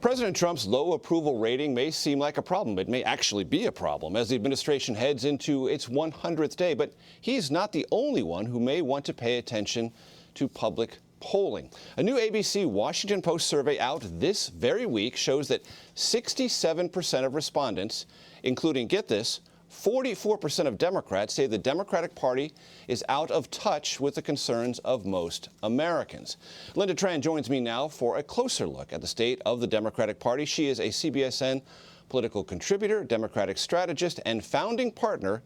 President Trump's low approval rating may seem like a problem. It may actually be a problem as the administration heads into its 100th day. But he's not the only one who may want to pay attention to public polling. A new ABC Washington Post survey out this very week shows that 67% of respondents, including, get this, 44% of Democrats, say the Democratic Party is out of touch with the concerns of most Americans. Lynda Tran joins me now for a closer look at the state of the Democratic Party. She is a CBSN political contributor, Democratic strategist, and founding partner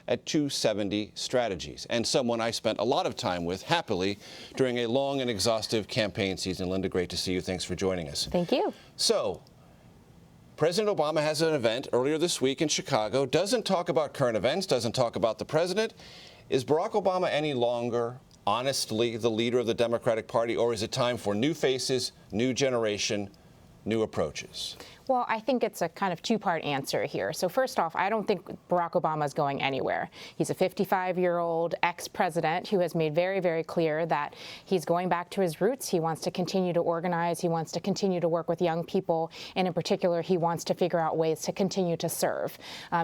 at 270 Strategies, and someone I spent a lot of time with, happily, during a long and exhaustive campaign season. Lynda, great to see you. Thanks for joining us. Thank you. So, President Obama has an event earlier this week in Chicago, doesn't talk about current events, doesn't talk about the president. Is Barack Obama any longer, honestly, the leader of the Democratic Party, or is it time for new faces, new generation, new approaches? Well, I think it's a kind of two-part answer here. So first off, I don't think Barack Obama is going anywhere. He's a 55-year-old ex-president who has made very, very clear that he's going back to his roots. He wants to continue to organize. He wants to continue to work with young people. And in particular, he wants to figure out ways to continue to serve.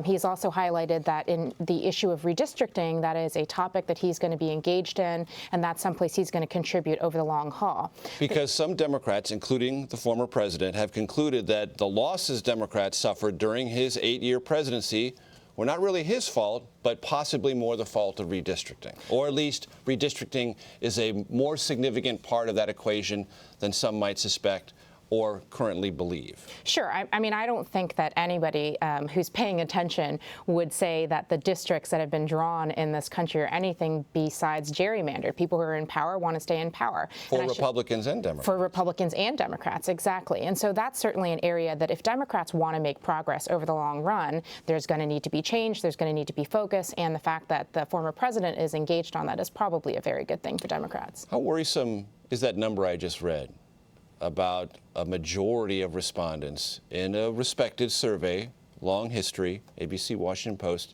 He's also highlighted that in the issue of redistricting, that is a topic that he's going to be engaged in, and that's someplace he's going to contribute over the long haul. Because some Democrats, including the former president, have concluded that the losses Democrats suffered during his 8-year presidency were not really his fault, but possibly more the fault of redistricting. Or at least redistricting is a more significant part of that equation than some might suspect or currently believe. Sure. I mean, I don't think that anybody who's paying attention would say that the districts that have been drawn in this country are anything besides gerrymandered. People who are in power want to stay in power. For Republicans and Democrats. For Republicans and Democrats, exactly. And so that's certainly an area that if Democrats want to make progress over the long run, there's going to need to be change, there's going to need to be focus, and the fact that the former president is engaged on that is probably a very good thing for Democrats. How worrisome is that number I just read about a majority of respondents in a respected survey, long history, ABC Washington Post,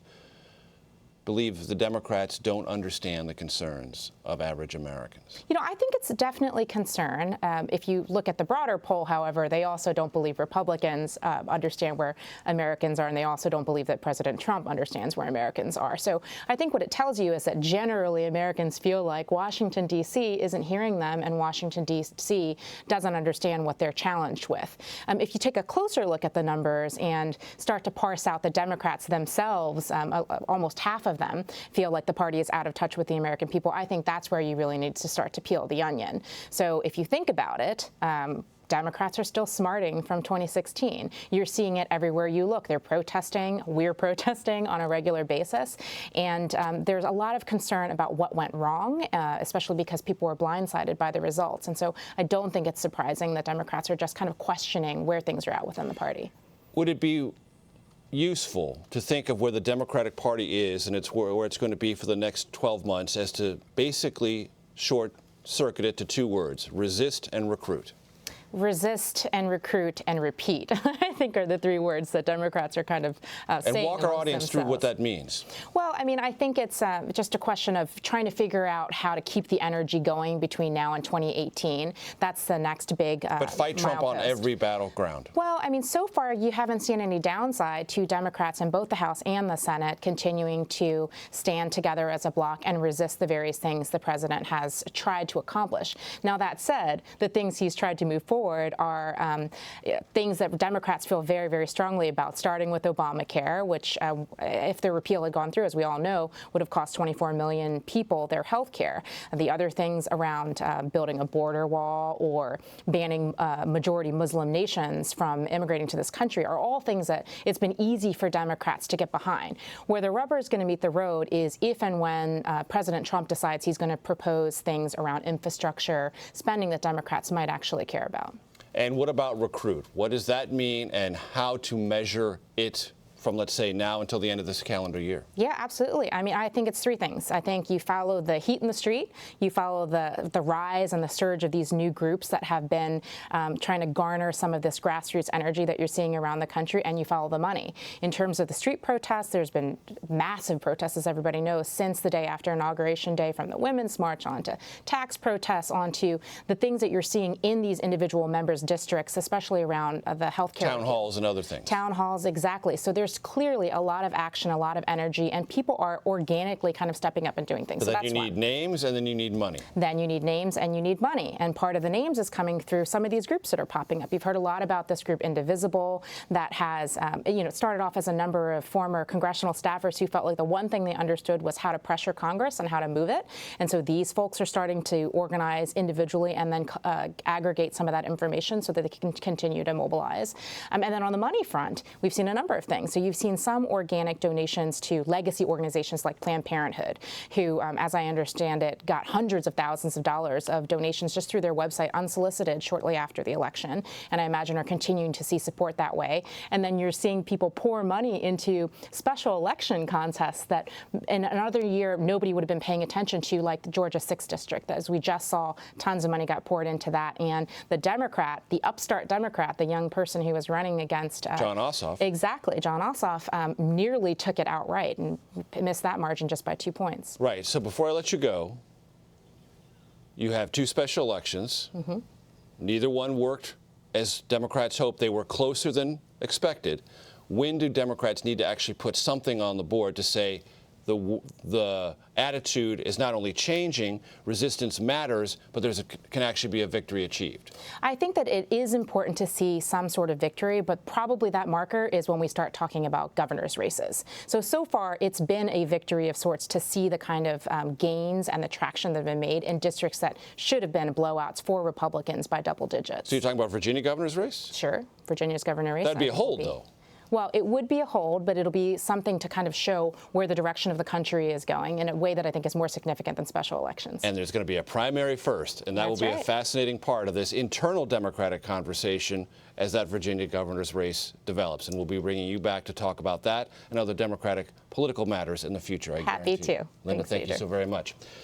believe the Democrats don't understand the concerns of average Americans? You know, I think it's definitely concern. If you look at the broader poll, however, they also don't believe Republicans understand where Americans are, and they also don't believe that President Trump understands where Americans are. So I think what it tells you is that generally Americans feel like Washington, D.C. isn't hearing them, and Washington, D.C. doesn't understand what they're challenged with. If you take a closer look at the numbers and start to parse out the Democrats themselves, almost half of them feel like the party is out of touch with the American people. I think that's where you really need to start to peel the onion. So if you think about it, Democrats are still smarting from 2016. You're seeing it everywhere you look. They're protesting. We're protesting on a regular basis. And there's a lot of concern about what went wrong, especially because people were blindsided by the results. And so I don't think it's surprising that Democrats are just kind of questioning where things are at within the party. Would it be useful to think of where the Democratic Party is and where it's going to be for the next 12 months as to basically short-circuit it to two words: resist and recruit? Resist and recruit and repeat, I think, are the three words that Democrats are kind of saying. And walk our audience through what that means. Well, I mean, I think it's just a question of trying to figure out how to keep the energy going between now and 2018. That's the next big But fight Trump on every battleground. Well, I mean, so far you haven't seen any downside to Democrats in both the House and the Senate continuing to stand together as a bloc and resist the various things the president has tried to accomplish. Now, that said, the things he's tried to move forward are things that Democrats feel very, very strongly about, starting with Obamacare, which, if the repeal had gone through, as we all know, would have cost 24 million people their health care. The other things around building a border wall or banning majority Muslim nations from immigrating to this country are all things that it's been easy for Democrats to get behind. Where the rubber is going to meet the road is if and when President Trump decides he's going to propose things around infrastructure spending that Democrats might actually care about. And what about recruit? What does that mean, and how to measure it from, let's say, now until the end of this calendar year? Yeah, absolutely. I mean, I think it's three things. I think you follow the heat in the street, you follow the rise and the surge of these new groups that have been trying to garner some of this grassroots energy that you're seeing around the country, and you follow the money. In terms of the street protests, there's been massive protests, as everybody knows, since the day after Inauguration Day, from the Women's March on to tax protests, on to the things that you're seeing in these individual members' districts, especially around the healthcare. Town halls and other things. Town halls, exactly. So there's clearly a lot of action, a lot of energy, and people are organically kind of stepping up and doing things. So then you need names, and then you need money. Then you need names, and you need money. And part of the names is coming through some of these groups that are popping up. You've heard a lot about this group, Indivisible, that has, it started off as a number of former congressional staffers who felt like the one thing they understood was how to pressure Congress and how to move it. And so these folks are starting to organize individually and then aggregate some of that information so that they can continue to mobilize. And then on the money front, we've seen a number of things. So you've seen some organic donations to legacy organizations like Planned Parenthood, who, as I understand it, got hundreds of thousands of dollars of donations just through their website unsolicited shortly after the election, and I imagine are continuing to see support that way. And then you're seeing people pour money into special election contests that in another year nobody would have been paying attention to, like the Georgia 6th District. As we just saw, tons of money got poured into that. And the Democrat, the upstart Democrat, the young person who was running against Jon Ossoff. Exactly. Jon Ossoff nearly took it outright and missed that margin just by 2 points. Right. So before I let you go, you have two special elections. Mm-hmm. Neither one worked as Democrats hoped. They were closer than expected. When do Democrats need to actually put something on the board to say the attitude is not only changing, resistance matters, but can actually be a victory achieved? I think that it is important to see some sort of victory, but probably that marker is when we start talking about governor's races. So far, it's been a victory of sorts to see the kind of gains and the traction that have been made in districts that should have been blowouts for Republicans by double digits. So you're talking about Virginia governor's race? Sure. Virginia's governor race. That'd be a hold, though. Well, it would be a hold, but it'll be something to kind of show where the direction of the country is going in a way that I think is more significant than special elections. And there's going to be a primary first, and that will be a fascinating part of this internal Democratic conversation as that Virginia governor's race develops. And we'll be bringing you back to talk about that and other Democratic political matters in the future, I guarantee. Happy to. Lynda, thank you so very much.